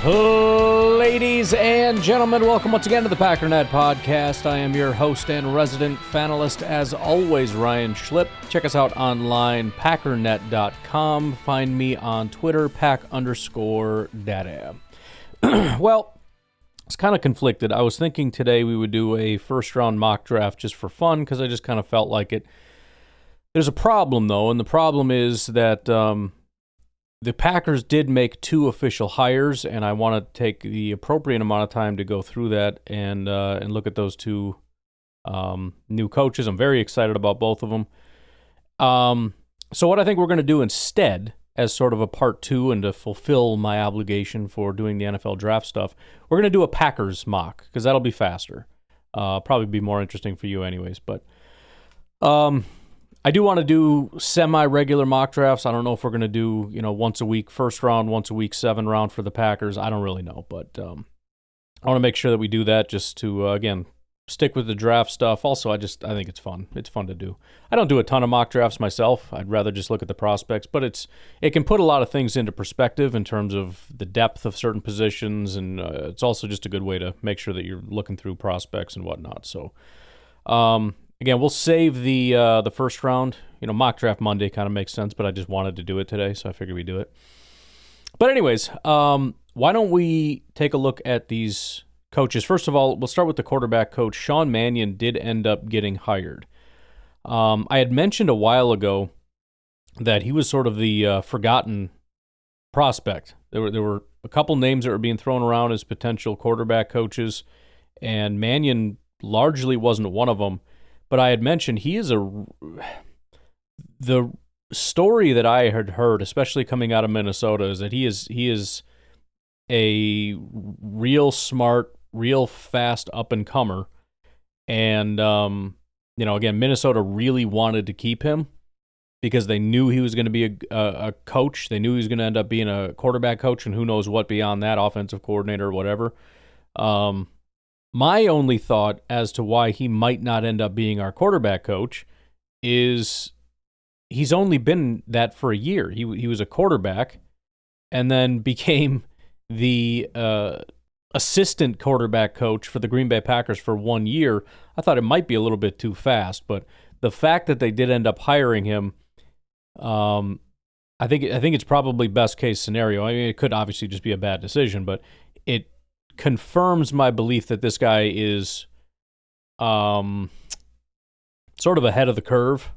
Ladies and gentlemen, welcome once again to the Packernet Podcast. I am your host and resident fanalist, as always, Ryan Schlip. Check us out online, packernet.com. Find me on Twitter, pack_data. Well, it's kind of conflicted. I was thinking today we would do a first-round mock draft just for fun, because I just kind of felt like it. There's a problem, though, and the problem is that the Packers did make 2 official hires, and I want to take the appropriate amount of time to go through that and look at those 2 new coaches. I'm very excited about both of them. So what I think we're going to do instead, as sort of a part 2 and to fulfill my obligation for doing the NFL draft stuff, we're going to do a Packers mock, because that'll be faster. Probably be more interesting for you anyways, but I do want to do semi-regular mock drafts. I don't know if we're going to do, once a week first round, once a week 7 round for the Packers. I don't really know, but I want to make sure that we do that just to, again, stick with the draft stuff. Also, I think it's fun. It's fun to do. I don't do a ton of mock drafts myself. I'd rather just look at the prospects, but it can put a lot of things into perspective in terms of the depth of certain positions, and it's also just a good way to make sure that you're looking through prospects and whatnot. So, again, we'll save the first round. Mock draft Monday kind of makes sense, but I just wanted to do it today, so I figured we'd do it. But anyways, why don't we take a look at these coaches? First of all, we'll start with the quarterback coach. Sean Mannion did end up getting hired. I had mentioned a while ago that he was sort of the forgotten prospect. There were a couple names that were being thrown around as potential quarterback coaches, and Mannion largely wasn't one of them. But I had mentioned the story that I had heard, especially coming out of Minnesota, is that he is a real smart, real fast up-and-comer. And, again, Minnesota really wanted to keep him because they knew he was going to be a coach. They knew he was going to end up being a quarterback coach, and who knows what beyond that, offensive coordinator or whatever. My only thought as to why he might not end up being our quarterback coach is he's only been that for a year. He was a quarterback and then became the assistant quarterback coach for the Green Bay Packers for 1 year. I thought it might be a little bit too fast, but the fact that they did end up hiring him, I think it's probably best case scenario. I mean, it could obviously just be a bad decision, but it confirms my belief that this guy is sort of ahead of the curve,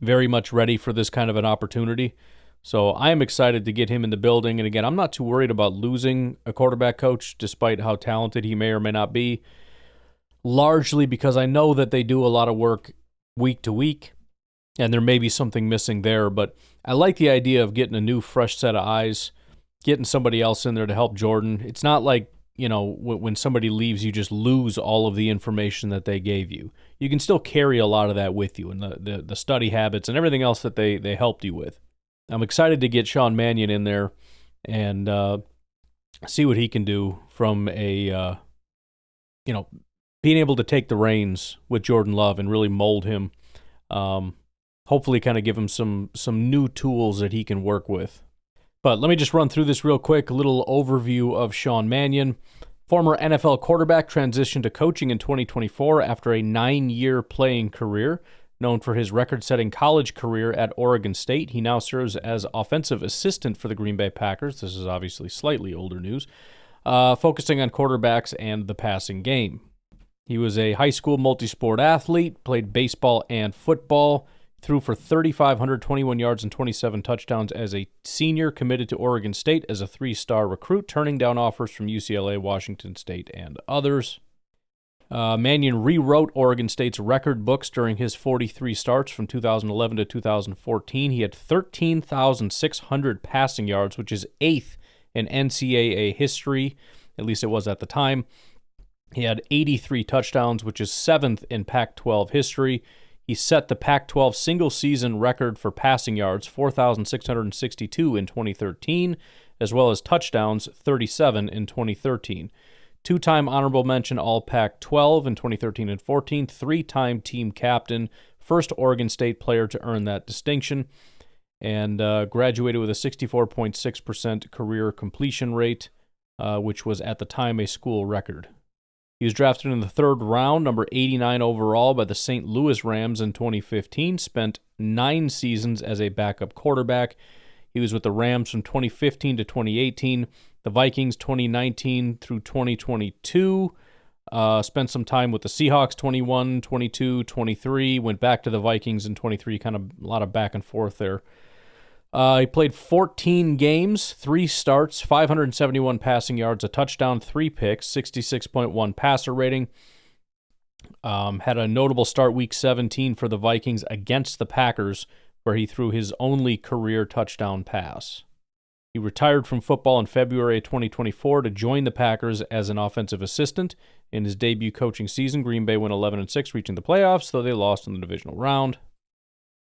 very much ready for this kind of an opportunity. So I am excited to get him in the building. And again, I'm not too worried about losing a quarterback coach, despite how talented he may or may not be, largely because I know that they do a lot of work week to week, and there may be something missing there. But I like the idea of getting a new, fresh set of eyes, getting somebody else in there to help Jordan. It's not like, when somebody leaves, you just lose all of the information that they gave you. You can still carry a lot of that with you, and the study habits and everything else that they helped you with. I'm excited to get Sean Mannion in there and see what he can do from a, being able to take the reins with Jordan Love and really mold him. Hopefully kind of give him some new tools that he can work with. But let me just run through this real quick. A little overview of Sean Mannion. Former NFL quarterback, transitioned to coaching in 2024 after a 9-year playing career. Known for his record-setting college career at Oregon State, he now serves as offensive assistant for the Green Bay Packers. This is obviously slightly older news, focusing on quarterbacks and the passing game. He was a high school multi-sport athlete, played baseball and football, threw for 3,521 yards and 27 touchdowns as a senior, committed to Oregon State as a 3-star recruit, turning down offers from UCLA, Washington State, and others. Mannion rewrote Oregon State's record books during his 43 starts from 2011 to 2014. He had 13,600 passing yards, which is 8th in NCAA history, at least it was at the time. He had 83 touchdowns, which is 7th in Pac-12 history. He set the Pac-12 single-season record for passing yards, 4,662 in 2013, as well as touchdowns, 37 in 2013. Two-time honorable mention All-Pac-12 in 2013 and 14, three-time team captain, first Oregon State player to earn that distinction, and graduated with a 64.6% career completion rate. which was at the time a school record. He was drafted in the third round, number 89 overall, by the St. Louis Rams in 2015, spent 9 seasons as a backup quarterback. He was with the Rams from 2015 to 2018, the Vikings 2019 through 2022, spent some time with the Seahawks 21, 22, 23, went back to the Vikings in 23, kind of a lot of back and forth there. He played 14 games, 3 starts, 571 passing yards, a touchdown, 3 picks, 66.1 passer rating. Had a notable start week 17 for the Vikings against the Packers, where he threw his only career touchdown pass. He retired from football in February 2024 to join the Packers as an offensive assistant. In his debut coaching season, Green Bay went 11-6, reaching the playoffs, though they lost in the divisional round.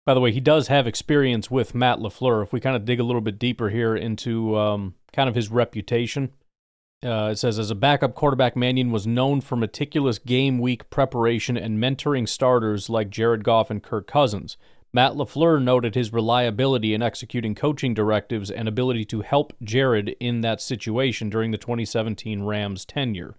By the way, he does have experience with Matt LaFleur. If we kind of dig a little bit deeper here into kind of his reputation, it says, as a backup quarterback, Mannion was known for meticulous game week preparation and mentoring starters like Jared Goff and Kirk Cousins. Matt LaFleur noted his reliability in executing coaching directives and ability to help Jared in that situation during the 2017 Rams tenure.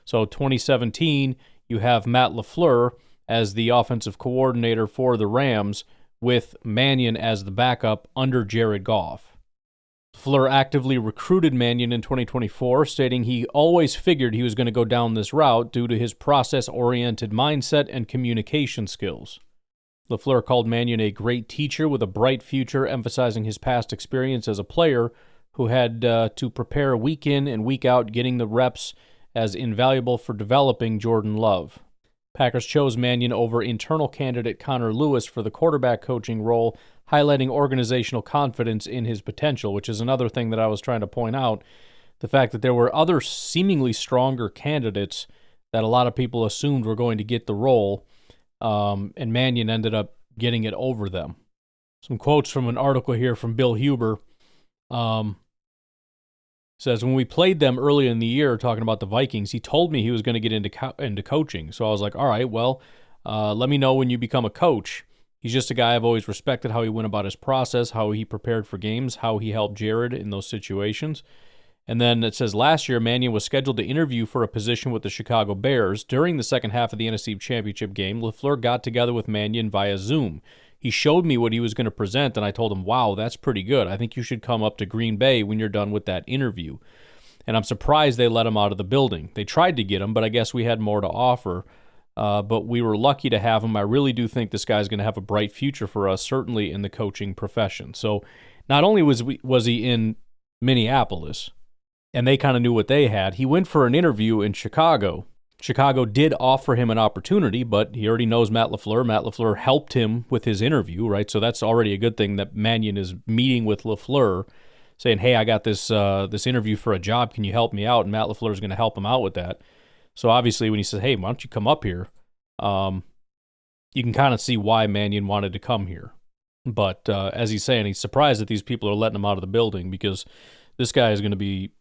So 2017, you have Matt LaFleur as the offensive coordinator for the Rams, with Mannion as the backup under Jared Goff. LaFleur actively recruited Mannion in 2024, stating he always figured he was going to go down this route due to his process-oriented mindset and communication skills. LaFleur called Mannion a great teacher with a bright future, emphasizing his past experience as a player who had to prepare week in and week out, getting the reps as invaluable for developing Jordan Love. Packers chose Mannion over internal candidate Connor Lewis for the quarterback coaching role, highlighting organizational confidence in his potential, which is another thing that I was trying to point out. The fact that there were other seemingly stronger candidates that a lot of people assumed were going to get the role, and Mannion ended up getting it over them. Some quotes from an article here from Bill Huber. Says, when we played them early in the year, talking about the Vikings, he told me he was going to get into coaching. So I was like, all right, well, let me know when you become a coach. He's just a guy I've always respected, how he went about his process, how he prepared for games, how he helped Jared in those situations. And then it says, last year, Mannion was scheduled to interview for a position with the Chicago Bears. During the second half of the NFC Championship game, LaFleur got together with Mannion via Zoom. He showed me what he was going to present, and I told him, wow, that's pretty good. I think you should come up to Green Bay when you're done with that interview. And I'm surprised they let him out of the building. They tried to get him, but I guess we had more to offer. But we were lucky to have him. I really do think this guy's going to have a bright future for us, certainly in the coaching profession. So not only was he in Minneapolis, and they kind of knew what they had, he went for an interview in Chicago. Chicago did offer him an opportunity, but he already knows Matt LaFleur. Matt LaFleur helped him with his interview, right? So that's already a good thing that Mannion is meeting with LaFleur, saying, hey, I got this interview for a job. Can you help me out? And Matt LaFleur is going to help him out with that. So obviously when he says, hey, why don't you come up here, you can kind of see why Mannion wanted to come here. But as he's saying, he's surprised that these people are letting him out of the building, because this guy is going to be,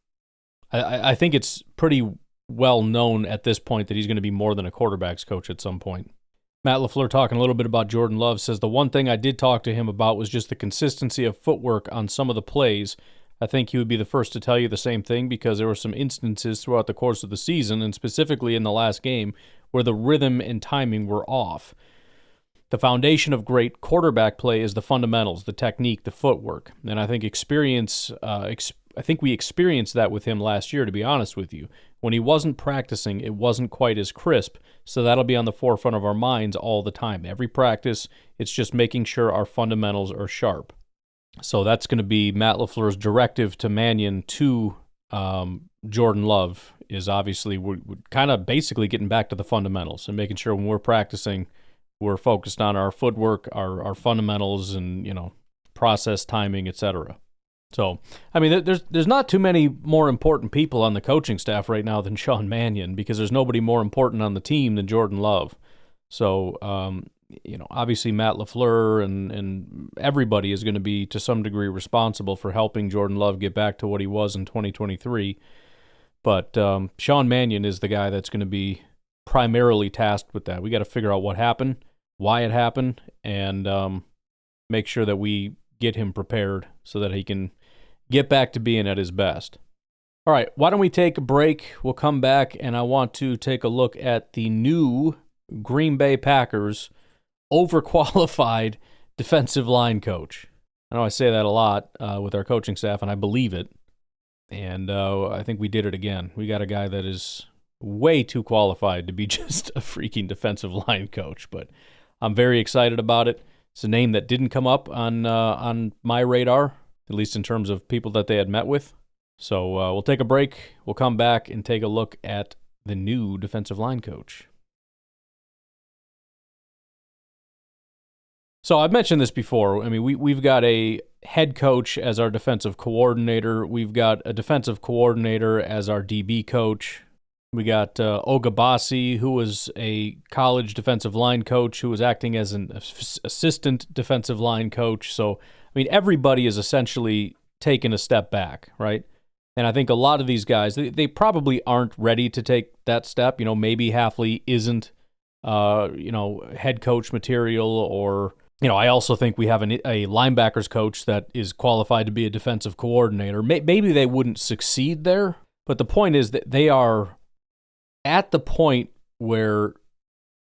I think it's pretty well known at this point that he's going to be more than a quarterback's coach at some point. Matt LaFleur, talking a little bit about Jordan Love, says, the one thing I did talk to him about was just the consistency of footwork on some of the plays. I think he would be the first to tell you the same thing, because there were some instances throughout the course of the season, and specifically in the last game, where the rhythm and timing were off. The foundation of great quarterback play is the fundamentals, the technique, the footwork. And I think I think we experienced that with him last year, to be honest with you. When he wasn't practicing, it wasn't quite as crisp, so that'll be on the forefront of our minds all the time. Every practice, it's just making sure our fundamentals are sharp. So that's going to be Matt LaFleur's directive to Mannion to Jordan Love, is obviously we're kind of basically getting back to the fundamentals and making sure when we're practicing, we're focused on our footwork, our fundamentals, and, process, timing, etc. So, I mean, there's not too many more important people on the coaching staff right now than Sean Mannion, because there's nobody more important on the team than Jordan Love. So, obviously Matt LaFleur and everybody is going to be to some degree responsible for helping Jordan Love get back to what he was in 2023. But Sean Mannion is the guy that's going to be primarily tasked with that. We got to figure out what happened, why it happened, and make sure that we get him prepared so that he can get back to being at his best. All right, why don't we take a break? We'll come back, and I want to take a look at the new Green Bay Packers overqualified defensive line coach. I know I say that a lot with our coaching staff, and I believe it. And I think we did it again. We got a guy that is way too qualified to be just a freaking defensive line coach, but I'm very excited about it. It's a name that didn't come up on my radar, at least in terms of people that they had met with. So we'll take a break. We'll come back and take a look at the new defensive line coach. So I've mentioned this before. I mean, we've got a head coach as our defensive coordinator. We've got a defensive coordinator as our DB coach. We got Ogabasi, who was a college defensive line coach who was acting as an assistant defensive line coach. So, I mean, everybody is essentially taking a step back, right? And I think a lot of these guys, they probably aren't ready to take that step. You know, maybe Hafley isn't, head coach material, or, I also think we have a linebackers coach that is qualified to be a defensive coordinator. Maybe they wouldn't succeed there, but the point is that they are at the point where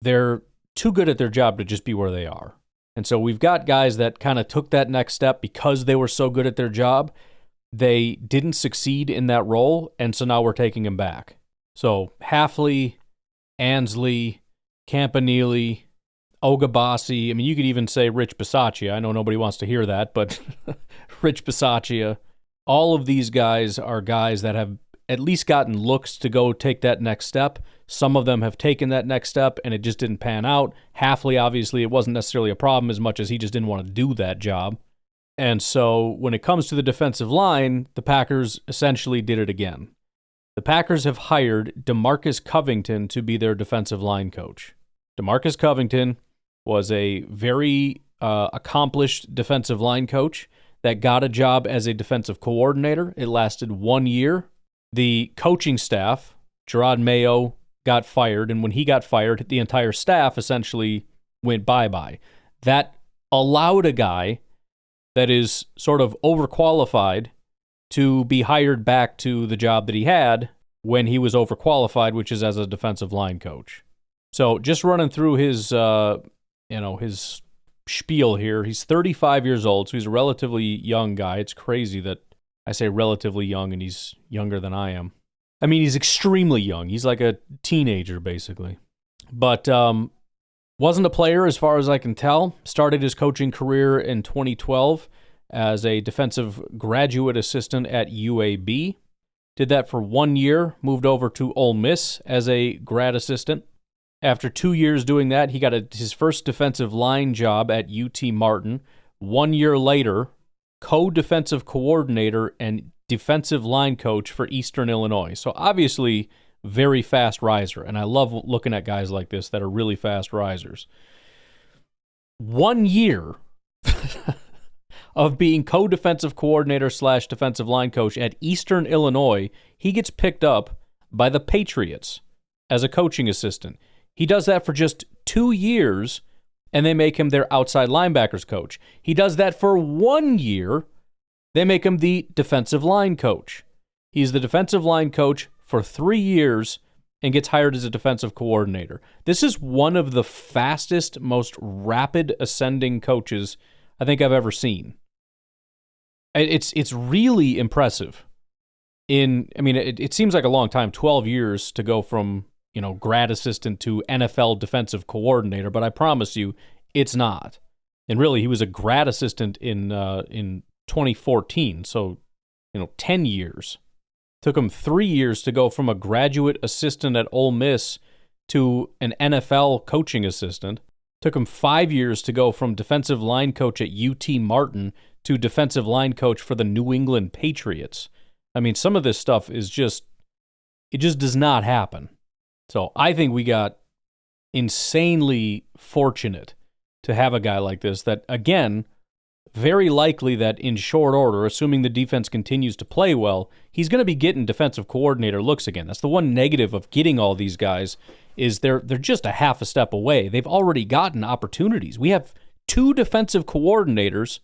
they're too good at their job to just be where they are. And so we've got guys that kind of took that next step because they were so good at their job. They didn't succeed in that role, and so now we're taking him back. So Hafley, Ansley, Campanile, Ogabasi. I mean, you could even say Rich Bisaccia. I know nobody wants to hear that, but Rich Bisaccia. All of these guys are guys that have at least gotten looks to go take that next step. Some of them have taken that next step, and it just didn't pan out. Hafley, obviously, it wasn't necessarily a problem as much as he just didn't want to do that job. And so when it comes to the defensive line, the Packers essentially did it again. The Packers have hired DeMarcus Covington to be their defensive line coach. DeMarcus Covington was a very accomplished defensive line coach that got a job as a defensive coordinator. It lasted 1 year. The coaching staff, Gerard Mayo, got fired, and when he got fired, the entire staff essentially went bye-bye. That allowed a guy that is sort of overqualified to be hired back to the job that he had when he was overqualified, which is as a defensive line coach. So just running through his, his spiel here. He's 35 years old, so he's a relatively young guy. It's crazy that I say relatively young and he's younger than I am. I mean, he's extremely young. He's like a teenager, basically. But wasn't a player as far as I can tell. Started his coaching career in 2012 as a defensive graduate assistant at UAB. Did that for 1 year, moved over to Ole Miss as a grad assistant. After 2 years doing that, he got his first defensive line job at UT Martin. 1 year later, co-defensive coordinator and defensive line coach for Eastern Illinois. So obviously, very fast riser, and I love looking at guys like this that are really fast risers. 1 year of being co-defensive coordinator / defensive line coach at Eastern Illinois, he gets picked up by the Patriots as a coaching assistant. He does that for just 2 years, and they make him their outside linebackers coach. He does that for 1 year, they make him the defensive line coach. He's the defensive line coach for 3 years and gets hired as a defensive coordinator. This is one of the fastest, most rapid ascending coaches I think I've ever seen. It's really impressive. It seems like a long time, 12 years to go from, grad assistant to NFL defensive coordinator, but I promise you, it's not. And really, he was a grad assistant in 2014, so 10 years. Took him 3 years to go from a graduate assistant at Ole Miss to an NFL coaching assistant. Took him 5 years to go from defensive line coach at UT Martin to defensive line coach for the New England Patriots. I mean, some of this stuff is just does not happen. So I think we got insanely fortunate to have a guy like this that, again, very likely that in short order, assuming the defense continues to play well, he's going to be getting defensive coordinator looks again. That's the one negative of getting all these guys is they're just a half a step away. They've already gotten opportunities. We have 2 defensive coordinators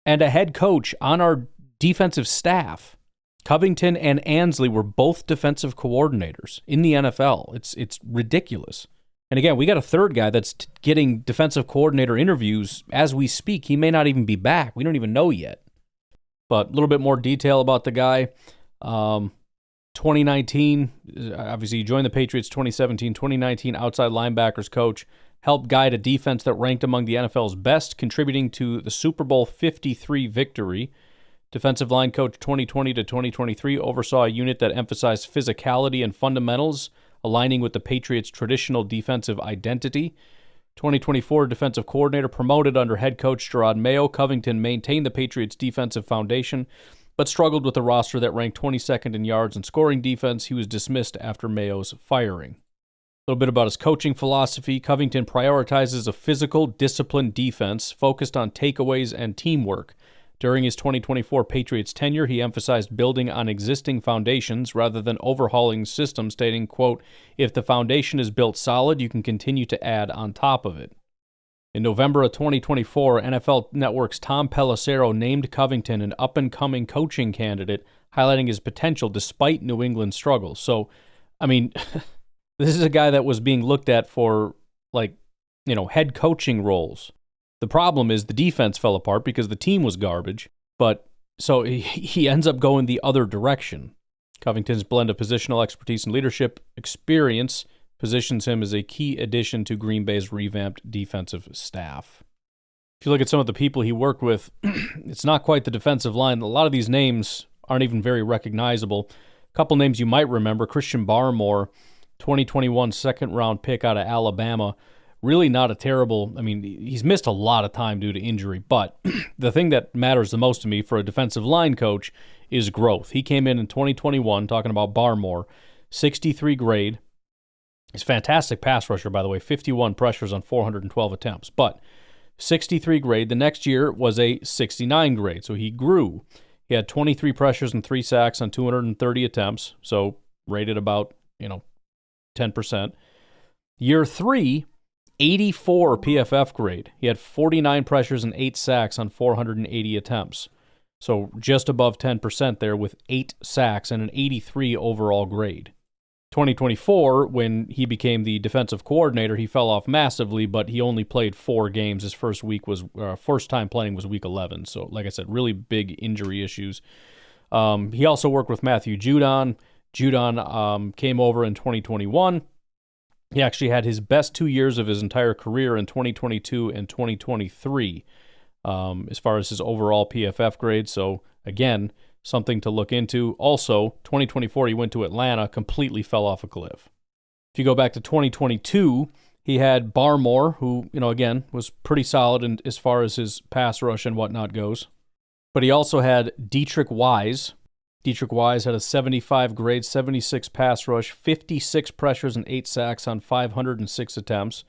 and a head coach on our defensive staff. Covington and Ansley were both defensive coordinators in the NFL. It's ridiculous. And again, we got a third guy that's getting defensive coordinator interviews as we speak. He may not even be back. We don't even know yet. But a little bit more detail about the guy. 2019, obviously he joined the Patriots 2017. 2019, outside linebackers coach. Helped guide a defense that ranked among the NFL's best, contributing to the Super Bowl 53 victory. Defensive line coach 2020 to 2023 oversaw a unit that emphasized physicality and fundamentals, aligning with the Patriots' traditional defensive identity. 2024 defensive coordinator promoted under head coach Gerard Mayo. Covington maintained the Patriots' defensive foundation, but struggled with a roster that ranked 22nd in yards and scoring defense. He was dismissed after Mayo's firing. A little bit about his coaching philosophy. Covington prioritizes a physical, disciplined defense focused on takeaways and teamwork. During his 2024 Patriots tenure, he emphasized building on existing foundations rather than overhauling systems, stating, quote, "If the foundation is built solid, you can continue to add on top of it." In November of 2024, NFL Network's Tom Pelissero named Covington an up-and-coming coaching candidate, highlighting his potential despite New England's struggles. So, I mean, this is a guy that was being looked at for, head coaching roles. The problem is the defense fell apart because the team was garbage, but so he ends up going the other direction. Covington's blend of positional expertise and leadership experience positions him as a key addition to Green Bay's revamped defensive staff. If you look at some of the people he worked with, it's not quite the defensive line. A lot of these names aren't even very recognizable. A couple names you might remember: Christian Barmore, 2021 second-round pick out of Alabama. Really not a terrible, he's missed a lot of time due to injury, but the thing that matters the most to me for a defensive line coach is growth. He came in 2021, talking about Barmore, 63 grade. He's a fantastic pass rusher, by the way, 51 pressures on 412 attempts, but 63 grade. The next year was a 69 grade, so he grew. He had 23 pressures and 3 sacks on 230 attempts, so rated about, 10%. Year 3, 84 PFF grade. He had 49 pressures and 8 sacks on 480 attempts. So just above 10% there with 8 sacks and an 83 overall grade. 2024, when he became the defensive coordinator, he fell off massively, but he only played 4 games. His first time playing was week 11. So like I said, really big injury issues. He also worked with Matthew Judon. Judon came over in 2021. He actually had his best 2 years of his entire career in 2022 and 2023 as far as his overall PFF grade. So, again, something to look into. Also, 2024, he went to Atlanta, completely fell off a cliff. If you go back to 2022, he had Barmore, who, again, was pretty solid as far as his pass rush and whatnot goes. But he also had Dietrich Wise. Dietrich Wise had a 75 grade, 76 pass rush, 56 pressures, and 8 sacks on 506 attempts.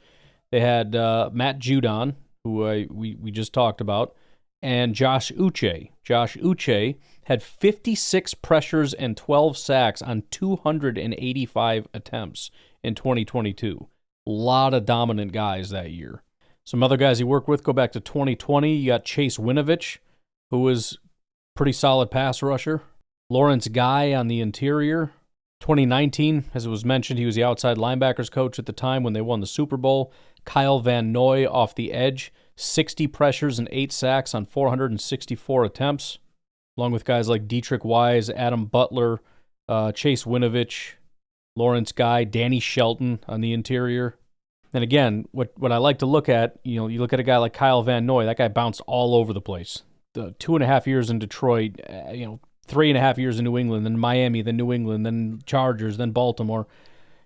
They had Matt Judon, who we just talked about, and Josh Uche. Josh Uche had 56 pressures and 12 sacks on 285 attempts in 2022. A lot of dominant guys that year. Some other guys he worked with, go back to 2020. You got Chase Winovich, who was pretty solid pass rusher. Lawrence Guy on the interior. 2019, as it was mentioned, he was the outside linebackers coach at the time when they won the Super Bowl. Kyle Van Noy off the edge, 60 pressures and 8 sacks on 464 attempts, along with guys like Dietrich Wise, Adam Butler, Chase Winovich, Lawrence Guy, Danny Shelton on the interior. And again, what I like to look at, you look at a guy like Kyle Van Noy, that guy bounced all over the place. The 2.5 years in Detroit, 3.5 years in New England, then Miami, then New England, then Chargers, then Baltimore.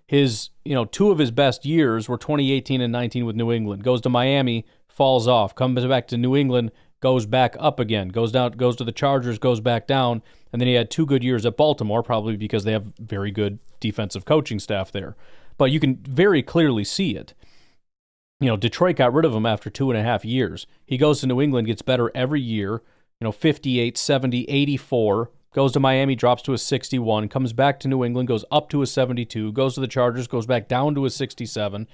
His, 2 of his best years were 2018 and 19 with New England. Goes to Miami, falls off, comes back to New England, goes back up again, goes down, goes to the Chargers, goes back down, and then he had 2 good years at Baltimore, probably because they have very good defensive coaching staff there. But you can very clearly see it. Detroit got rid of him after 2.5 years. He goes to New England, gets better every year, 58, 70, 84, goes to Miami, drops to a 61, comes back to New England, goes up to a 72, goes to the Chargers, goes back down to a 67.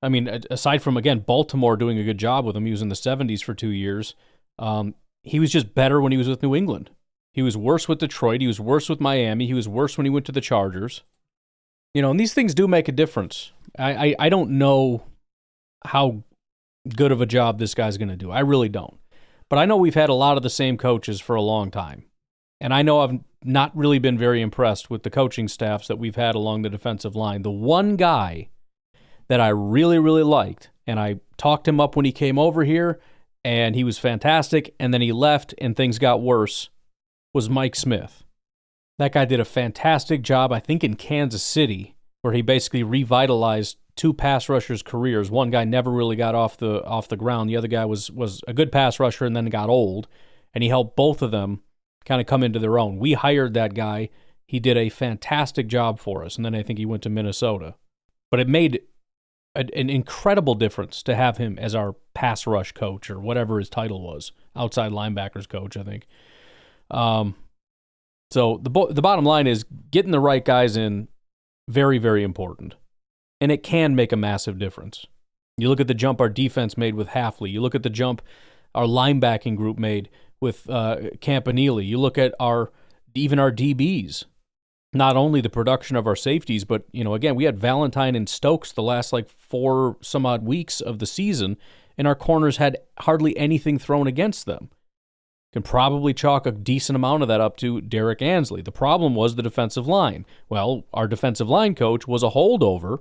Aside from, again, Baltimore doing a good job with him, he was in the 70s for 2 years. He was just better when he was with New England. He was worse with Detroit. He was worse with Miami. He was worse when he went to the Chargers. And these things do make a difference. I don't know how good of a job this guy's going to do. I really don't. But I know we've had a lot of the same coaches for a long time. And I know I've not really been very impressed with the coaching staffs that we've had along the defensive line. The one guy that I really, really liked, and I talked him up when he came over here, and he was fantastic, and then he left and things got worse, was Mike Smith. That guy did a fantastic job, I think, in Kansas City, where he basically revitalized two pass rushers' careers. One guy never really got off the ground. The other guy was a good pass rusher and then got old, and he helped both of them kind of come into their own. We hired that guy. He did a fantastic job for us, and then I think he went to Minnesota. But it made an incredible difference to have him as our pass rush coach, or whatever his title was, outside linebackers coach, I think. So the bottom line is getting the right guys in, very, very important. And it can make a massive difference. You look at the jump our defense made with Hafley. You look at the jump our linebacking group made with Campanile. You look at even our DBs. Not only the production of our safeties, but, again, we had Valentine and Stokes the last 4 some odd weeks of the season, and our corners had hardly anything thrown against them. Can probably chalk a decent amount of that up to Derek Ansley. The problem was the defensive line. Well, our defensive line coach was a holdover.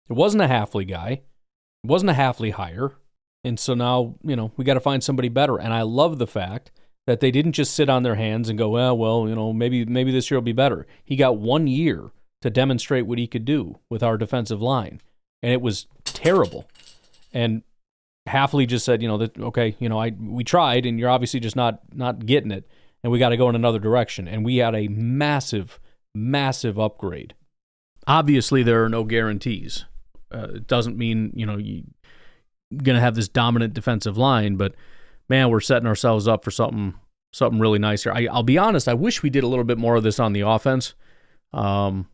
It wasn't a Hafley guy. It wasn't a Hafley hire. And so now, we got to find somebody better. And I love the fact that they didn't just sit on their hands and go, maybe this year will be better. He got 1 year to demonstrate what he could do with our defensive line. And it was terrible. And Hafley just said, we tried, and you're obviously just not getting it, and we got to go in another direction. And we had a massive, massive upgrade. Obviously, there are no guarantees. It doesn't mean, you're going to have this dominant defensive line, but man, we're setting ourselves up for something really nice here. I'll be honest, I wish we did a little bit more of this on the offense. I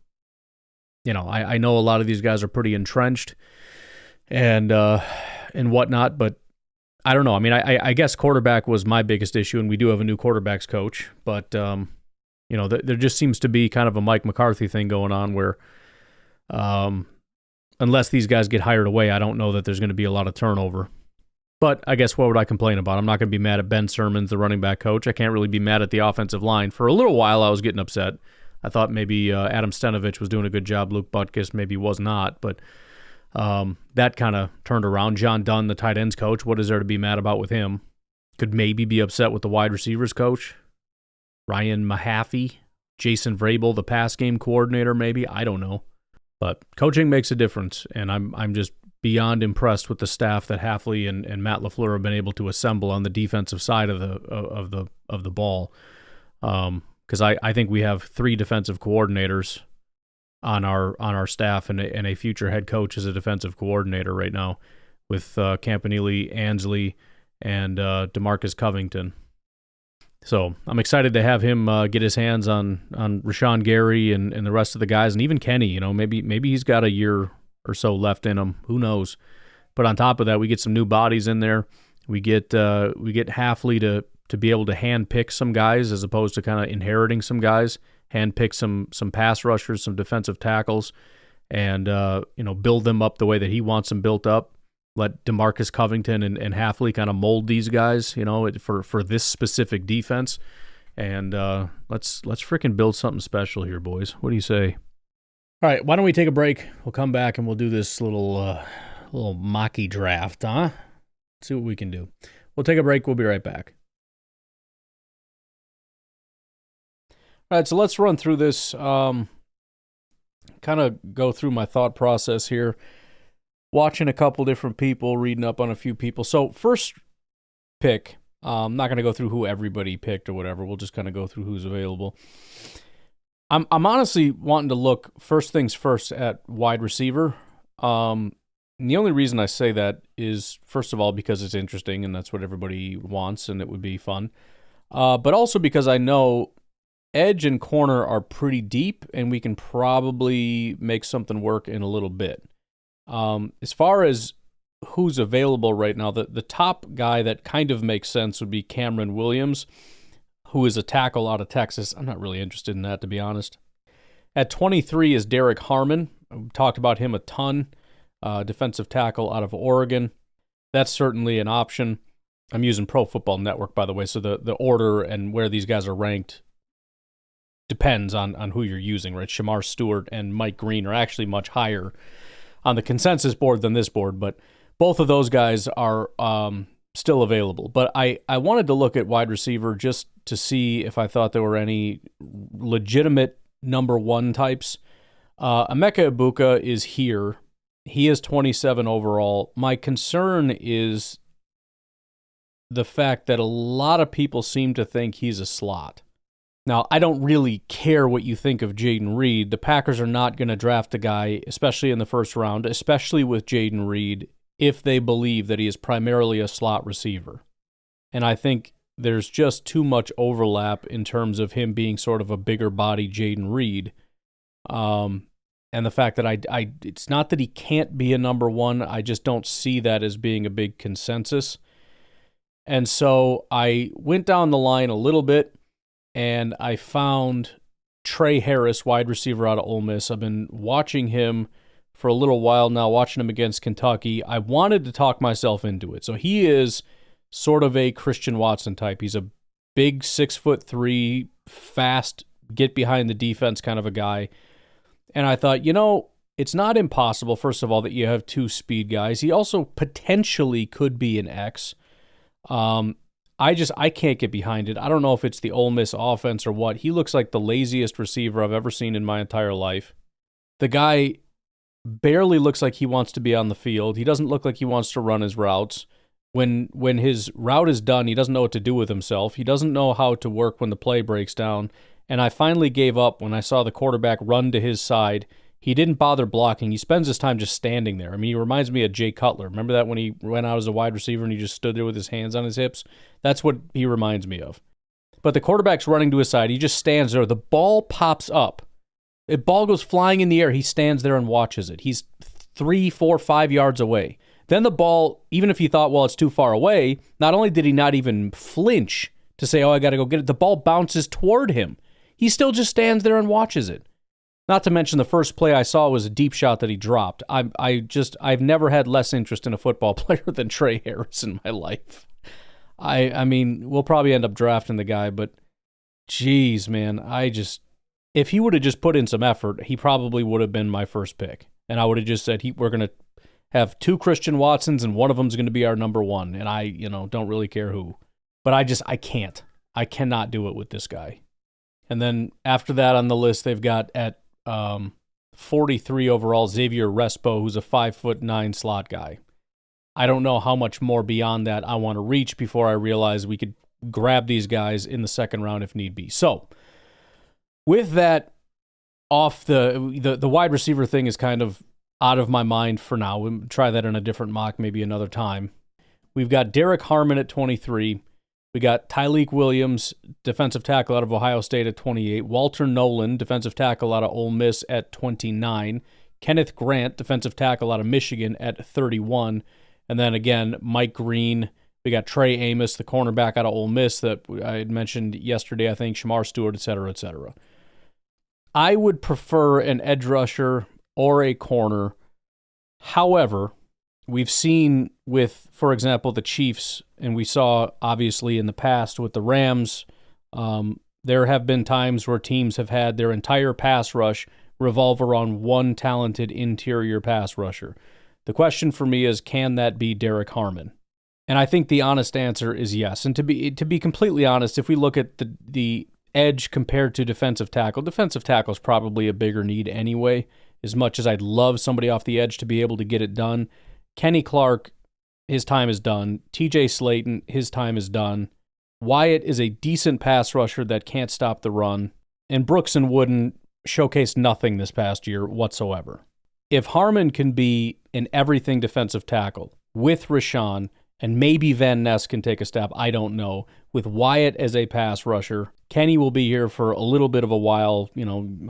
know a lot of these guys are pretty entrenched and whatnot, but I don't know. I mean, I guess quarterback was my biggest issue, and we do have a new quarterbacks coach, but there just seems to be kind of a Mike McCarthy thing going on where unless these guys get hired away, I don't know that there's going to be a lot of turnover. But I guess what would I complain about? I'm not going to be mad at Ben Sermons, the running back coach. I can't really be mad at the offensive line. For a little while, I was getting upset. I thought maybe Adam Stenovich was doing a good job. Luke Butkus maybe was not, but that kind of turned around. John Dunn, the tight ends coach, what is there to be mad about with him? Could maybe be upset with the wide receivers coach. Ryan Mahaffey, Jason Vrabel, the pass game coordinator, maybe. I don't know. But coaching makes a difference, and I'm just beyond impressed with the staff that Hafley and Matt LaFleur have been able to assemble on the defensive side of the ball. Because I think we have 3 defensive coordinators on our staff, and a future head coach as a defensive coordinator right now with Campanile, Ansley, and DeMarcus Covington. So I'm excited to have him get his hands on Rashawn Gary and the rest of the guys, and even Kenny. Maybe he's got a year or so left in him. Who knows? But on top of that, we get some new bodies in there. We get Hafley to be able to handpick some guys as opposed to kind of inheriting some guys. Handpick some pass rushers, some defensive tackles, and build them up the way that he wants them built up. Let DeMarcus Covington and Hafley kind of mold these guys, for this specific defense. And let's freaking build something special here, boys. What do you say? All right, why don't we take a break? We'll come back and we'll do this little mocky draft, huh? See what we can do. We'll take a break. We'll be right back. All right, so let's run through this, kind of go through my thought process here. Watching a couple different people, reading up on a few people. So first pick, I'm not going to go through who everybody picked or whatever. We'll just kind of go through who's available. I'm honestly wanting to look first things first at wide receiver. And the only reason I say that is, first of all, because it's interesting and that's what everybody wants and it would be fun. But also because I know edge and corner are pretty deep and we can probably make something work in a little bit. As far as who's available right now, the top guy that kind of makes sense would be Cameron Williams. who is a tackle out of Texas. I'm not really interested in that, to be honest. At 23 is Derek Harmon. We talked about him a ton. Defensive tackle out of Oregon. That's certainly an option. I'm using Pro Football Network, by the way, so the order and where these guys are ranked depends on who you're using, right? Shamar Stewart and Mike Green are actually much higher on the consensus board than this board, but both of those guys are still available. But I wanted to look at wide receiver just to see if I thought there were any legitimate number one types. Emeka Egbuka is here. He is 27 overall. My concern is the fact that a lot of people seem to think he's a slot. Now, I don't really care what you think of Jayden Reed. The Packers are not going to draft a guy, especially in the first round, especially with Jayden Reed, if they believe that he is primarily a slot receiver. And I think there's just too much overlap in terms of him being sort of a bigger body Jayden Reed. And the fact that it's not that he can't be a number one, I just don't see that as being a big consensus. And so I went down the line a little bit, and I found Trey Harris, wide receiver out of Ole Miss. I've been watching him for a little while now, watching him against Kentucky. I wanted to talk myself into it. So he is sort of a Christian Watson type. He's a big 6'3", fast, get behind the defense kind of a guy. And I thought, it's not impossible, first of all, that you have two speed guys. He also potentially could be an X. I can't get behind it. I don't know if it's the Ole Miss offense or what. He looks like the laziest receiver I've ever seen in my entire life. The guy barely looks like he wants to be on the field. He doesn't look like he wants to run his routes. When his route is done, he doesn't know what to do with himself. He doesn't know how to work when the play breaks down. And I finally gave up when I saw the quarterback run to his side. He didn't bother blocking. He spends his time just standing there. I mean, he reminds me of Jay Cutler. Remember that when he went out as a wide receiver and he just stood there with his hands on his hips? That's what he reminds me of. But the quarterback's running to his side. He just stands there. The ball pops up. The ball goes flying in the air. He stands there and watches it. He's 3, 4, 5 yards away. Then the ball, even if he thought, well, it's too far away, not only did he not even flinch to say, I got to go get it, the ball bounces toward him. He still just stands there and watches it. Not to mention the first play I saw was a deep shot that he dropped. I've never had less interest in a football player than Trey Harris in my life. I mean, we'll probably end up drafting the guy, but geez, man, if he would have just put in some effort, he probably would have been my first pick. And I would have just said, we're going to have two Christian Watsons and one of them's going to be our number one. And I don't really care who. But I can't. I cannot do it with this guy. And then after that on the list, they've got at 43 overall, Xavier Respo, who's a 5'9" slot guy. I don't know how much more beyond that I want to reach before I realize we could grab these guys in the second round if need be. So with that off, the wide receiver thing is kind of out of my mind for now. We'll try that in a different mock maybe another time. We've got Derek Harmon at 23. We got Tyleik Williams, defensive tackle out of Ohio State at 28. Walter Nolan, defensive tackle out of Ole Miss at 29. Kenneth Grant, defensive tackle out of Michigan at 31. And then again, Mike Green. We got Trey Amos, the cornerback out of Ole Miss that I had mentioned yesterday, I think, Shamar Stewart, et cetera, et cetera. I would prefer an edge rusher or a corner. However, we've seen with, for example, the Chiefs, and we saw obviously in the past with the Rams, there have been times where teams have had their entire pass rush revolve around one talented interior pass rusher. The question for me is, can that be Derek Harmon? And I think the honest answer is yes. And to be completely honest, if we look at the edge compared to defensive tackle is probably a bigger need anyway. As much as I'd love somebody off the edge to be able to get it done, Kenny Clark, his time is done. TJ Slayton, his time is done. Wyatt is a decent pass rusher that can't stop the run. And Brooks and Wooden showcased nothing this past year whatsoever. If Harmon can be an everything defensive tackle with Rashawn, and maybe Van Ness can take a step, I don't know, with Wyatt as a pass rusher, Kenny will be here for a little bit of a while,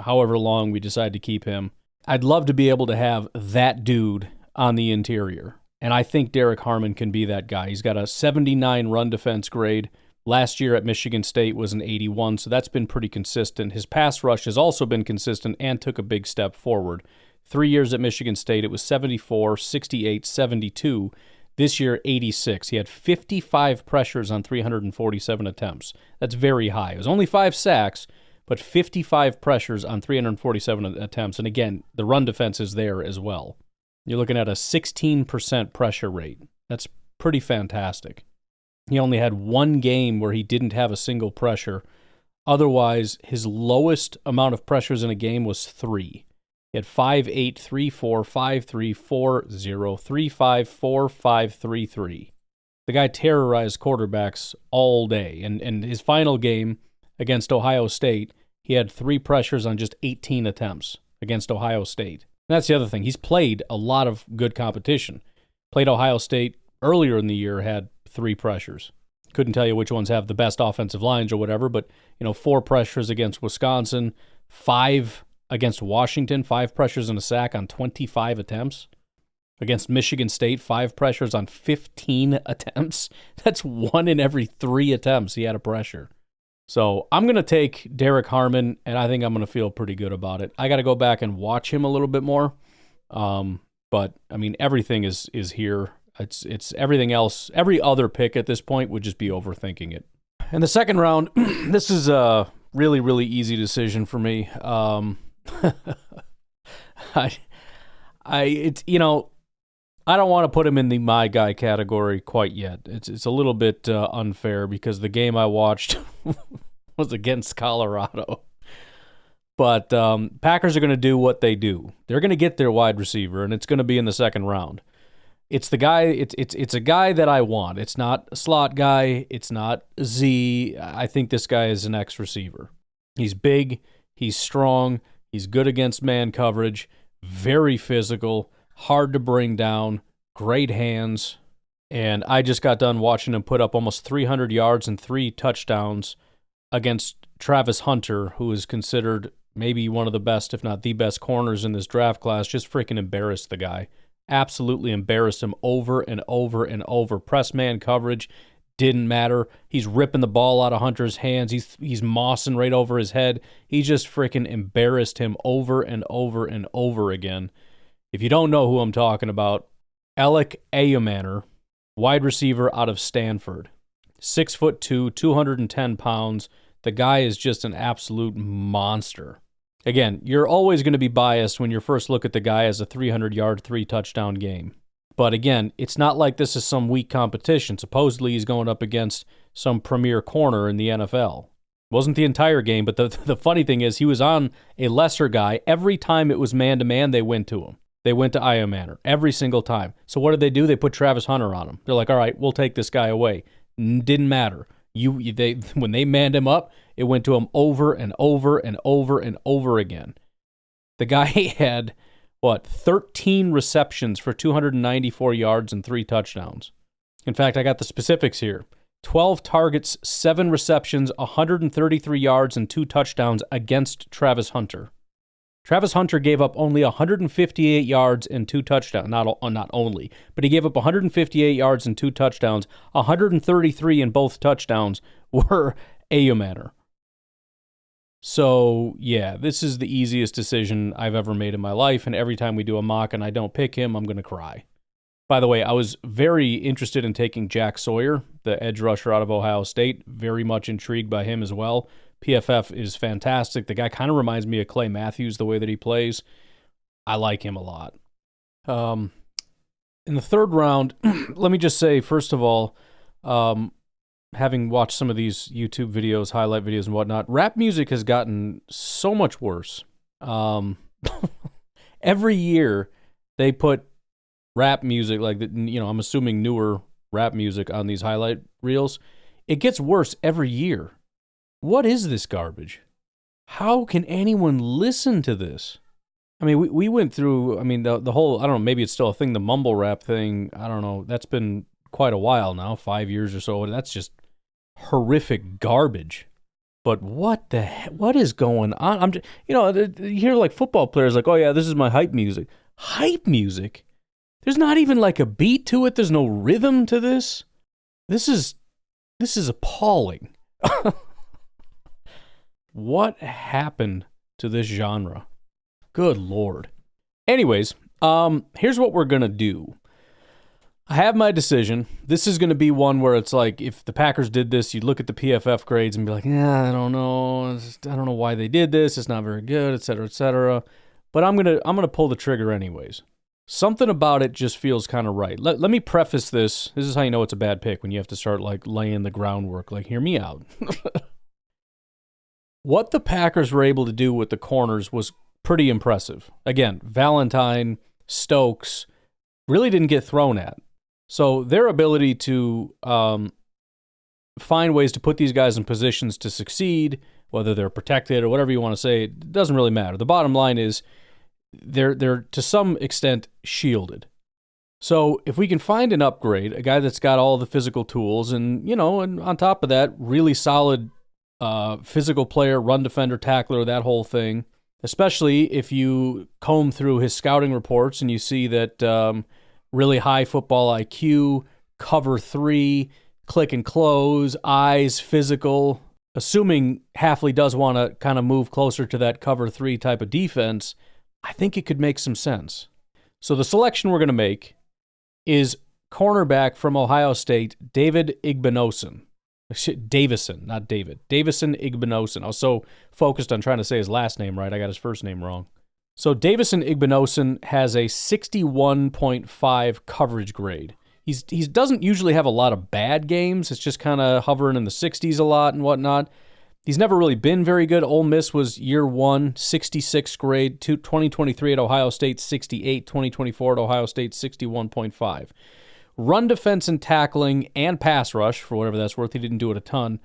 however long we decide to keep him. I'd love to be able to have that dude on the interior. And I think Derek Harmon can be that guy. He's got a 79 run defense grade, Last year at Michigan State was an 81, so that's been pretty consistent. His pass rush has also been consistent and took a big step forward. 3 years at Michigan State, it was 74, 68, 72. This year, 86. He had 55 pressures on 347 attempts. That's very high. It was only 5 sacks, but 55 pressures on 347 attempts. And again, the run defense is there as well. You're looking at a 16% pressure rate. That's pretty fantastic. He only had one game where he didn't have a single pressure. Otherwise, his lowest amount of pressures in a game was 3. He had 5, 8, 3, 4, 5, 3, 4, 0, 3, 5, 4, 5, 3, 3. The guy terrorized quarterbacks all day. And his final game against Ohio State, he had 3 pressures on just 18 attempts against Ohio State. And that's the other thing. He's played a lot of good competition. Played Ohio State earlier in the year, had 3 pressures. Couldn't tell you which ones have the best offensive lines or whatever, but 4 pressures against Wisconsin, 5 against Washington, 5 pressures and a sack on 25 attempts. Against Michigan State, 5 pressures on 15 attempts. That's 1 in every 3 attempts he had a pressure. So I'm going to take Derek Harmon, and I think I'm going to feel pretty good about it. I got to go back and watch him a little bit more. But, I mean, everything is here. It's everything else. Every other pick at this point would just be overthinking it. In the second round, this is a really, really easy decision for me. I don't want to put him in the my guy category quite yet. It's a little bit unfair because the game I watched was against Colorado. But Packers are going to do what they do. They're going to get their wide receiver, and it's going to be in the second round. It's the guy. It's a guy that I want. It's not a slot guy. It's not Z. I think this guy is an X receiver. He's big. He's strong. He's good against man coverage. Very physical. Hard to bring down. Great hands. And I just got done watching him put up almost 300 yards and 3 touchdowns against Travis Hunter, who is considered maybe one of the best, if not the best, corners in this draft class. Just freaking embarrassed the guy. Absolutely embarrassed him over and over and over. Press man coverage didn't matter. He's ripping the ball out of Hunter's hands. He's mossing right over his head. He just freaking embarrassed him over and over and over again. If you don't know who I'm talking about, Alec Ayamaner, wide receiver out of Stanford. 6'2", 210 pounds. The guy is just an absolute monster. Again, you're always going to be biased when you first look at the guy as a 300-yard, 3-touchdown game. But again, it's not like this is some weak competition. Supposedly he's going up against some premier corner in the NFL. Wasn't the entire game, but the funny thing is he was on a lesser guy. Every time it was man-to-man, they went to him. They went to Ayamaner every single time. So what did? They put Travis Hunter on him. They're like, all right, we'll take this guy away. Didn't matter. When they manned him up, it went to him over and over and over and over again. The guy had, 13 receptions for 294 yards and 3 touchdowns. In fact, I got the specifics here. 12 targets, 7 receptions, 133 yards, and 2 touchdowns against Travis Hunter. Travis Hunter gave up only 158 yards and 2 touchdowns. Not only, but he gave up 158 yards and 2 touchdowns. 133 in both touchdowns were Ayamaner. So, yeah, this is the easiest decision I've ever made in my life, and every time we do a mock and I don't pick him, I'm going to cry. By the way, I was very interested in taking Jack Sawyer, the edge rusher out of Ohio State. Very much intrigued by him as well. PFF is fantastic. The guy kind of reminds me of Clay Matthews, the way that he plays. I like him a lot. In the third round, let me just say, first of all, having watched some of these YouTube videos, highlight videos and whatnot, rap music has gotten so much worse. Every year they put rap music, I'm assuming newer rap music on these highlight reels. It gets worse every year. What is this garbage? How can anyone listen to this? I mean, we went through, the whole, I don't know, maybe it's still a thing, the mumble rap thing. I don't know. That's been quite a while now, 5 years or so. That's just horrific garbage. But what is going on? You hear like football players like, oh yeah, this is my hype music. Hype music? There's not even like a beat to it. There's no rhythm to this. This is This is appalling. What happened to this genre? Good Lord. Anyways, here's what we're going to do. I have my decision. This is going to be one where it's like, if the Packers did this, you'd look at the PFF grades and be like, I don't know. I don't know why they did this. It's not very good, et cetera, et cetera. But I'm gonna pull the trigger anyways. Something about it just feels kind of right. Let me preface this. This is how you know it's a bad pick, when you have to start like laying the groundwork. Like, hear me out. What the Packers were able to do with the corners was pretty impressive. Again, Valentine, Stokes really didn't get thrown at. So their ability to find ways to put these guys in positions to succeed, whether they're protected or whatever you want to say, it doesn't really matter. The bottom line is they're to some extent shielded. So if we can find an upgrade, a guy that's got all the physical tools and on top of that, really solid physical player, run defender, tackler, that whole thing, especially if you comb through his scouting reports and you see that really high football IQ, cover 3, click and close, eyes, physical. Assuming Hafley does want to kind of move closer to that cover 3 type of defense, I think it could make some sense. So the selection we're going to make is cornerback from Ohio State, David Igbinosun. Davison, not David. Davison Igbinosun. I was so focused on trying to say his last name right, I got his first name wrong. So Davison Igbinosun has a 61.5 coverage grade. He doesn't usually have a lot of bad games. It's just kind of hovering in the 60s a lot and whatnot. He's never really been very good. Ole Miss was year 1, 66 grade. 2023 at Ohio State, 68. 2024 at Ohio State, 61.5. Run defense and tackling and pass rush, for whatever that's worth. He didn't do it a ton.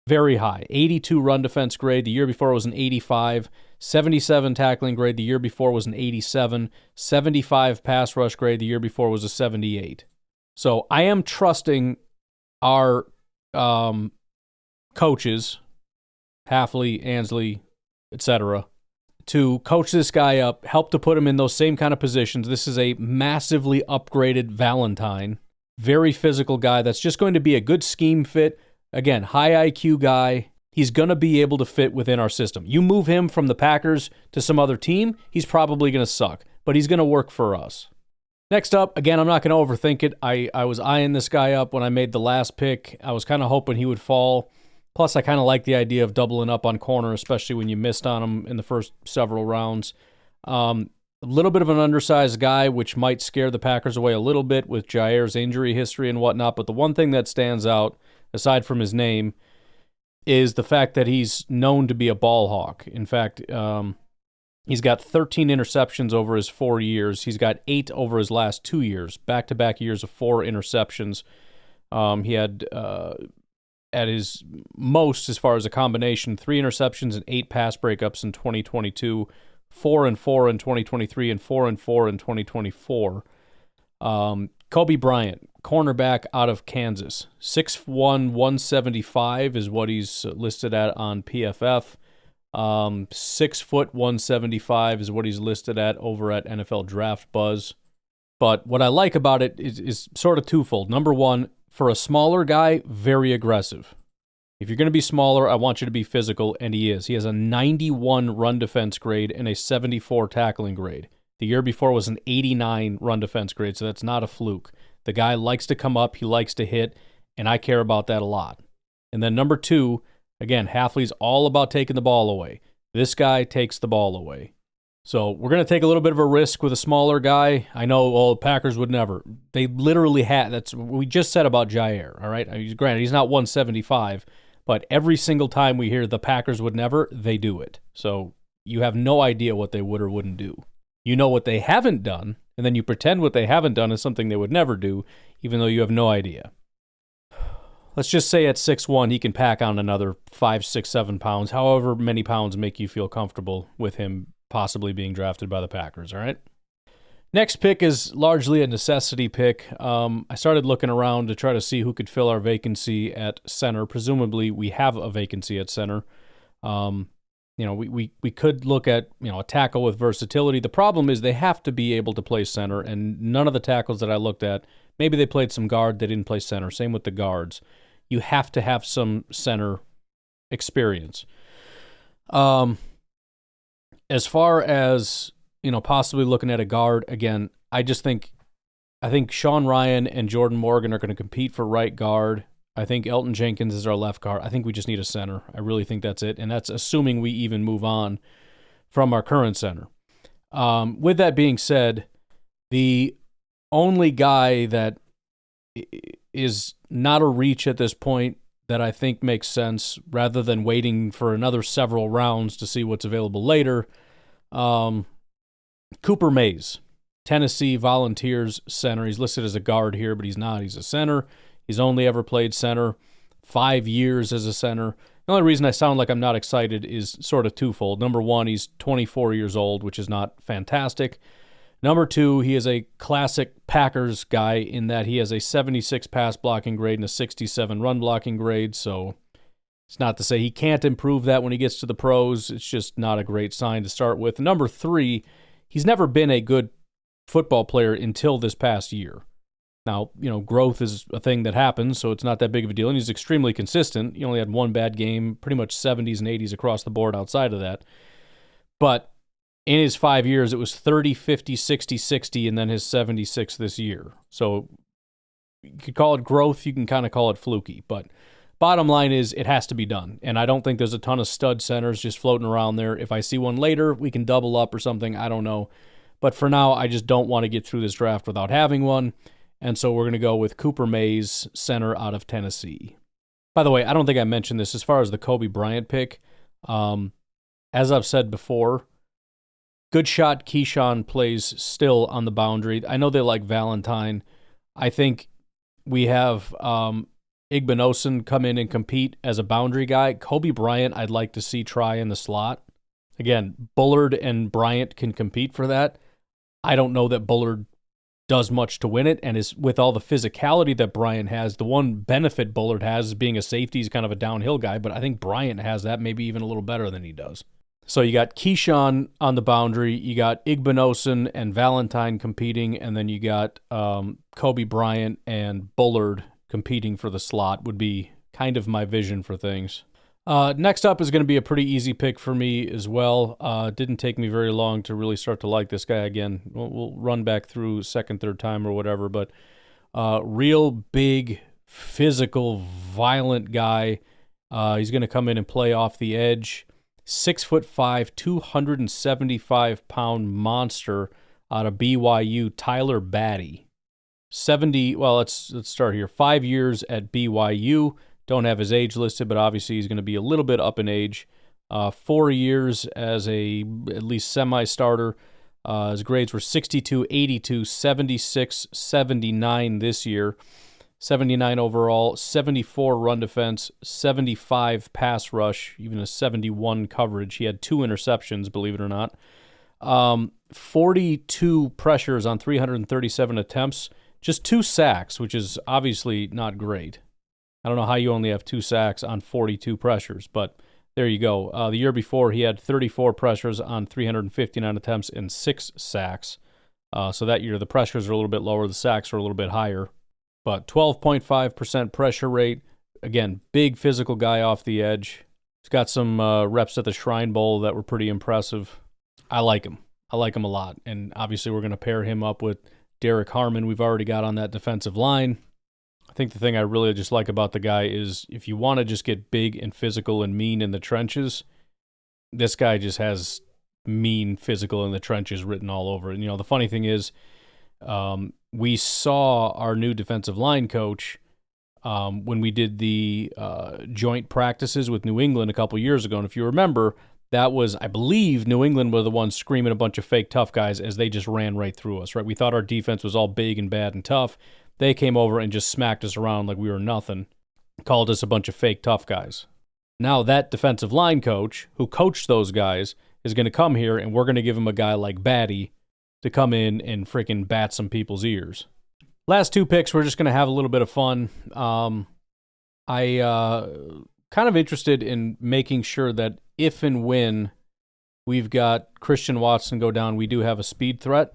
Very high. 82 run defense grade. The year before was an 85. 77 tackling grade. The year before was an 87. 75 pass rush grade. The year before was a 78. So I am trusting our coaches, Hafley, Ansley, etc., to coach this guy up, help to put him in those same kind of positions. This is a massively upgraded Valentine, very physical guy that's just going to be a good scheme fit. Again, high IQ guy. He's going to be able to fit within our system. You move him from the Packers to some other team, he's probably going to suck, but he's going to work for us. Next up, again, I'm not going to overthink it. I was eyeing this guy up when I made the last pick. I was kind of hoping he would fall. Plus, I kind of like the idea of doubling up on corner, especially when you missed on him in the first several rounds. A little bit of an undersized guy, which might scare the Packers away a little bit with Jair's injury history and whatnot. But the one thing that stands out, aside from his name, is the fact that he's known to be a ball hawk. In fact, he's got 13 interceptions over his 4 years. He's got 8 over his last 2 years, back-to-back years of 4 interceptions. He had... at his most, as far as a combination, 3 interceptions and 8 pass breakups in 2022, 4-4 in 2023, and 4-4 in 2024. Kobe Bryant, cornerback out of Kansas, 6'1", 175 is what he's listed at on PFF. 6 foot 175 is what he's listed at over at NFL Draft Buzz. But what I like about it is sort of twofold. Number one, for a smaller guy, very aggressive. If you're going to be smaller, I want you to be physical, and he is. He has a 91 run defense grade and a 74 tackling grade. The year before was an 89 run defense grade, so that's not a fluke. The guy likes to come up, he likes to hit, and I care about that a lot. And then number 2, again, Hafley's all about taking the ball away. This guy takes the ball away. So we're going to take a little bit of a risk with a smaller guy. I know, well, Packers would never. They literally had. That's what we just said about Jair, all right? Granted, he's not 175, but every single time we hear the Packers would never, they do it. So you have no idea what they would or wouldn't do. You know what they haven't done, and then you pretend what they haven't done is something they would never do, even though you have no idea. Let's just say at 6'1", he can pack on another 5, 6, 7 pounds, however many pounds make you feel comfortable with him possibly being drafted by the Packers, all right? Next pick is largely a necessity pick. I started looking around to try to see who could fill our vacancy at center. Presumably, we have a vacancy at center. We could look at, a tackle with versatility. The problem is they have to be able to play center, and none of the tackles that I looked at, maybe they played some guard, they didn't play center. Same with the guards. you have to have some center experience. As far as, possibly looking at a guard, again, I think Sean Ryan and Jordan Morgan are going to compete for right guard. I think Elton Jenkins is our left guard. I think we just need a center. I really think that's it, and that's assuming we even move on from our current center. With that being said, the only guy that is not a reach at this point that I think makes sense, rather than waiting for another several rounds to see what's available later, Cooper Mays, Tennessee Volunteers center. He's listed as a guard here, but he's not. He's a center. He's only ever played center, 5 years as a center. The only reason I sound like I'm not excited is sort of twofold. Number one, he's 24 years old, which is not fantastic. Number two, he is a classic Packers guy in that he has a 76 pass blocking grade and a 67 run blocking grade, so it's not to say he can't improve that when he gets to the pros. It's just not a great sign to start with. Number three, he's never been a good football player until this past year. Now, growth is a thing that happens, so it's not that big of a deal, and he's extremely consistent. He only had one bad game, pretty much 70s and 80s across the board outside of that. But in his 5 years, it was 30, 50, 60, 60, and then his 76 this year. So you could call it growth, you can kind of call it fluky, but bottom line is it has to be done, and I don't think there's a ton of stud centers just floating around there. If I see one later, we can double up or something, I don't know. But for now, I just don't want to get through this draft without having one. And so we're going to go with Cooper Mays, center out of Tennessee. By the way, I don't think I mentioned this as far as the Kobe Bryant pick. As I've said before, good shot Keyshawn plays still on the boundary. I know they like Valentine. I think we have Igbinosun come in and compete as a boundary guy. Kobe Bryant, I'd like to see try in the slot. Again, Bullard and Bryant can compete for that. I don't know that Bullard does much to win it, and is with all the physicality that Bryant has, the one benefit Bullard has is being a safety. He's kind of a downhill guy, but I think Bryant has that maybe even a little better than he does. So you got Keyshawn on the boundary, you got Igbinosun and Valentine competing, and then you got Kobe Bryant and Bullard competing for the slot would be kind of my vision for things. Next up is going to be a pretty easy pick for me as well. Didn't take me very long to really start to like this guy again. We'll run back through second, third time or whatever, but real big, physical, violent guy. He's going to come in and play off the edge. 6'5", 275-pound monster out of BYU, Tyler Batty. Let's start here. 5 years at BYU. Don't have his age listed, but obviously he's going to be a little bit up in age. 4 years as at least semi-starter. His grades were 62, 82, 76, 79 this year. 79 overall, 74 run defense, 75 pass rush, even a 71 coverage. He had 2 interceptions, believe it or not. 42 pressures on 337 attempts. Just 2 sacks, which is obviously not great. I don't know how you only have 2 sacks on 42 pressures, but there you go. The year before, he had 34 pressures on 359 attempts and 6 sacks. So that year, the pressures are a little bit lower, the sacks are a little bit higher. But 12.5% pressure rate. Again, big physical guy off the edge. He's got some reps at the Shrine Bowl that were pretty impressive. I like him. I like him a lot. And obviously, we're going to pair him up with Derek Harmon we've already got on that defensive line. I think the thing I really just like about the guy is if you want to just get big and physical and mean in the trenches, this guy just has mean physical in the trenches written all over it. And, the funny thing is, we saw our new defensive line coach when we did the joint practices with New England a couple years ago. And if you remember, that was, I believe, New England were the ones screaming a bunch of fake tough guys as they just ran right through us, right? We thought our defense was all big and bad and tough. They came over and just smacked us around like we were nothing, called us a bunch of fake tough guys. Now that defensive line coach who coached those guys is going to come here, and we're going to give him a guy like Batty to come in and freaking bat some people's ears. Last 2 picks, we're just going to have a little bit of fun. I kind of interested in making sure that if and when we've got Christian Watson go down, we do have a speed threat.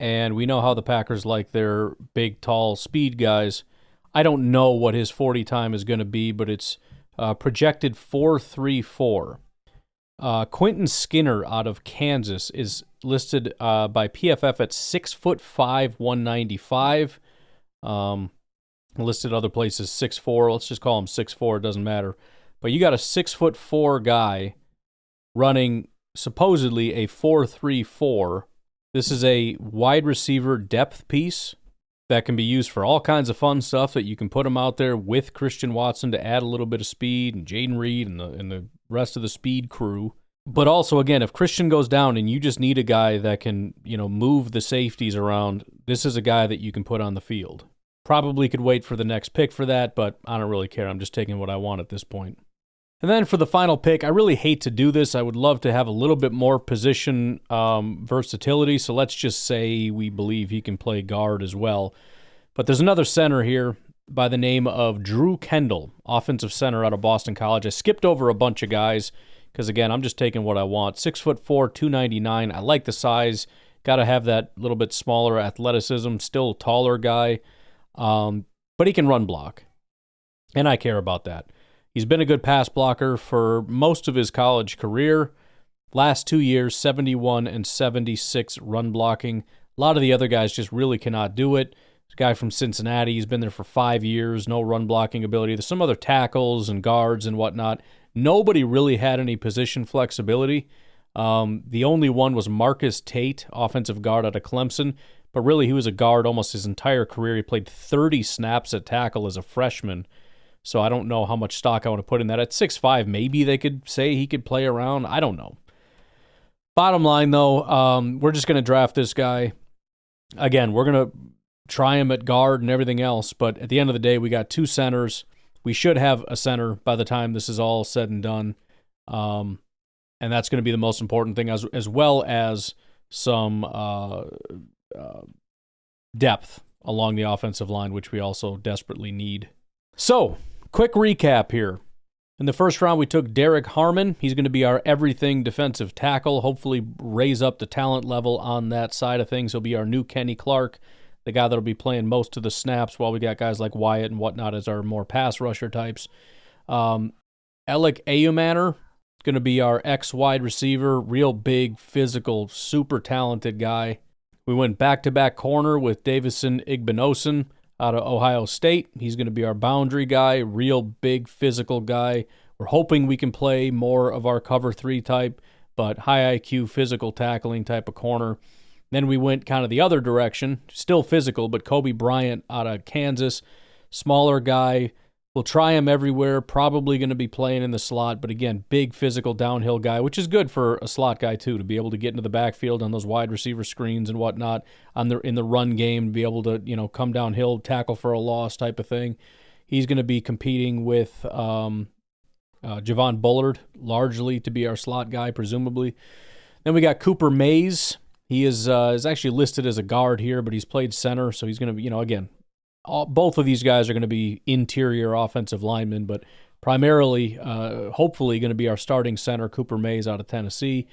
And we know how the Packers like their big, tall speed guys. I don't know what his 40 time is going to be, but it's projected 4.34. Quentin Skinner out of Kansas is listed by PFF at 6'5", 195. Listed other places 6'4". Let's just call him 6'4". It doesn't matter. But you got a 6'4" guy running supposedly a 4.34. This is a wide receiver depth piece that can be used for all kinds of fun stuff, that you can put him out there with Christian Watson to add a little bit of speed, and Jaden Reed and the rest of the speed crew. But also, again, if Christian goes down and you just need a guy that can, move the safeties around, this is a guy that you can put on the field. Probably could wait for the next pick for that, but I don't really care. I'm just taking what I want at this point. And then for the final pick, I really hate to do this. I would love to have a little bit more position versatility, so let's just say we believe he can play guard as well. But there's another center here by the name of Drew Kendall, offensive center out of Boston College. I skipped over a bunch of guys because, again, I'm just taking what I want. 6'4", 299. I like the size. Got to have that little bit smaller athleticism. Still a taller guy, but he can run block, and I care about that. He's been a good pass blocker for most of his college career. Last 2 years, 71 and 76 run blocking. A lot of the other guys just really cannot do it. This guy from Cincinnati, he's been there for 5 years, no run blocking ability. There's some other tackles and guards and whatnot. Nobody really had any position flexibility. The only one was Marcus Tate, offensive guard out of Clemson. But really, he was a guard almost his entire career. He played 30 snaps at tackle as a freshman. So I don't know how much stock I want to put in that. At 6'5", maybe they could say he could play around. I don't know. Bottom line, though, we're just going to draft this guy. Again, we're going to try him at guard and everything else, but at the end of the day, we got 2 centers. We should have a center by the time this is all said and done. And that's going to be the most important thing, as well as some depth along the offensive line, which we also desperately need. So, quick recap here. In the first round, we took Derek Harmon. He's going to be our everything defensive tackle, hopefully raise up the talent level on that side of things. He'll be our new Kenny Clark, the guy that'll be playing most of the snaps, while we got guys like Wyatt and whatnot as our more pass rusher types. Alec Ayumaner, going to be our ex-wide receiver, real big, physical, super talented guy. We went back-to-back corner with Davison Igbinosun out of Ohio State. He's going to be our boundary guy, real big physical guy. We're hoping we can play more of our cover 3 type, but high IQ physical tackling type of corner. Then we went kind of the other direction, still physical, but Kobe Bryant out of Kansas, smaller guy. We'll try him everywhere, probably going to be playing in the slot, but again, big physical downhill guy, which is good for a slot guy too, to be able to get into the backfield on those wide receiver screens and whatnot in the run game, be able to come downhill, tackle for a loss type of thing. He's going to be competing with Javon Bullard, largely to be our slot guy, presumably. Then we got Cooper Mays. He is actually listed as a guard here, but he's played center, so he's going to be, again, both of these guys are going to be interior offensive linemen, but primarily, hopefully, going to be our starting center, Cooper Mays out of Tennessee.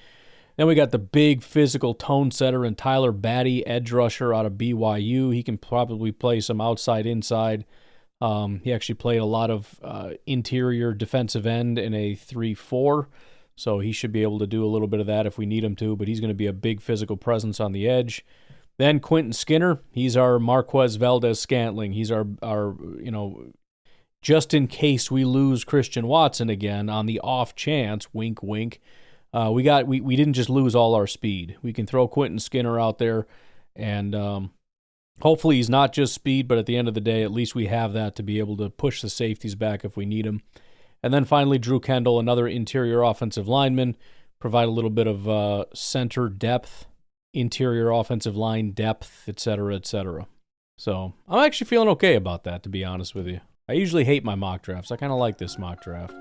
Then we got the big physical tone setter and Tyler Batty, edge rusher out of BYU. He can probably play some outside-inside. He actually played a lot of interior defensive end in a 3-4, so he should be able to do a little bit of that if we need him to, but he's going to be a big physical presence on the edge. Then Quentin Skinner, he's our Marquez Valdez-Scantling. He's our just in case we lose Christian Watson again, on the off chance, wink, wink, we didn't just lose all our speed. We can throw Quentin Skinner out there, and hopefully he's not just speed, but at the end of the day, at least we have that to be able to push the safeties back if we need them. And then finally, Drew Kendall, another interior offensive lineman, provide a little bit of center depth, interior offensive line depth, etc., etc. So I'm actually feeling okay about that, to be honest with you. I usually hate my mock drafts. I kind of like this mock draft.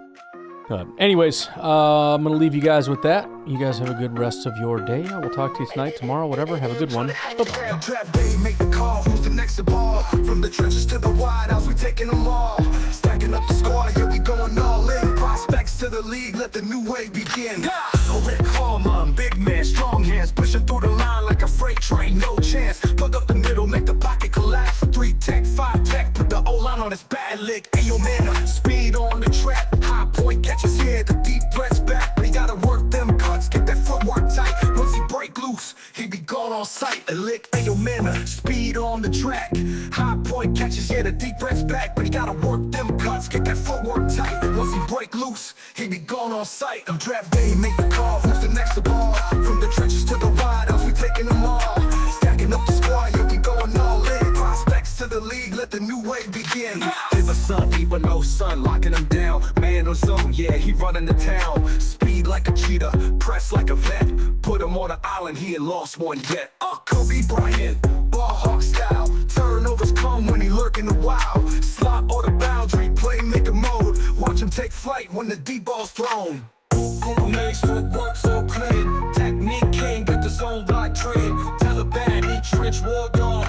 But anyways, I'm going to leave you guys with that. You guys have a good rest of your day. I will talk to you tonight, tomorrow, whatever. Have a good one. Bye-bye. Make the call. Who's the next ball? From the trenches to the wide house, we taking them all. Stacking up the squad, here we going all in. Prospects to the league, let the new wave begin. Red Coleman, big man, strong hands, pushing through the line like a freight train, no chance. Plug up the middle, make the pocket collapse. 3 tech, 5 tech, put the O-line on on his bad lick. Ayo man, speed on the track. High point catches here, the deep breaths back. But he gotta work them cuts, get that footwork tight. Once he break loose, he be gone on sight. A lick, ayo man, speed on the track. High point catches here, the deep breaths back. But he gotta work them cuts, get that footwork tight. Once he break loose, he be gone on sight. On draft day, make the call, who's the next to ball? From the trenches to the wide house, we taking them all. Stacking up the squad, yeah, we going all in. Prospects to the league, let the new wave begin. There's a son, even no sun, locking him down. Man on zone, yeah, he running the town. Speed like a cheetah, press like a vet. Put him on the island, he ain't lost one yet. Kobe Bryant, ball hawk style. Turnovers come when he lurking the wild. Slot or the boundary, playmaker mode. Watch him take flight when the deep ball's thrown. Makes footwork so clean. Technique can't get the zone block trade. Taliban, he trench war dog.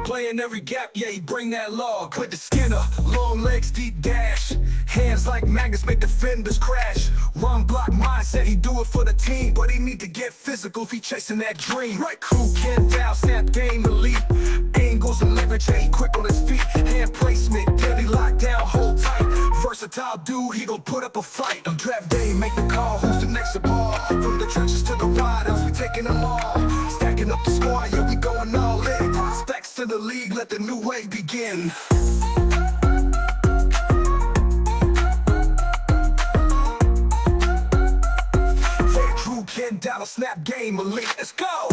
Playing every gap, yeah, he bring that log. With the Skinner, long legs, deep dash. Hands like magnets make defenders crash. Run block mindset, he do it for the team. But he need to get physical if he chasing that dream. Right crew, can down, snap game elite. Angles and leverage, yeah, he quick on his feet. Hand placement, deadly lockdown, hold tight. Versatile dude, he gon' put up a fight. On draft day, make the call, who's the next to ball? From the trenches to the wide house, we taking them all. Stacking up the squad, yeah, we going all in. Prospects to the league, let the new wave begin. Ken Down, snap game elite, let's go!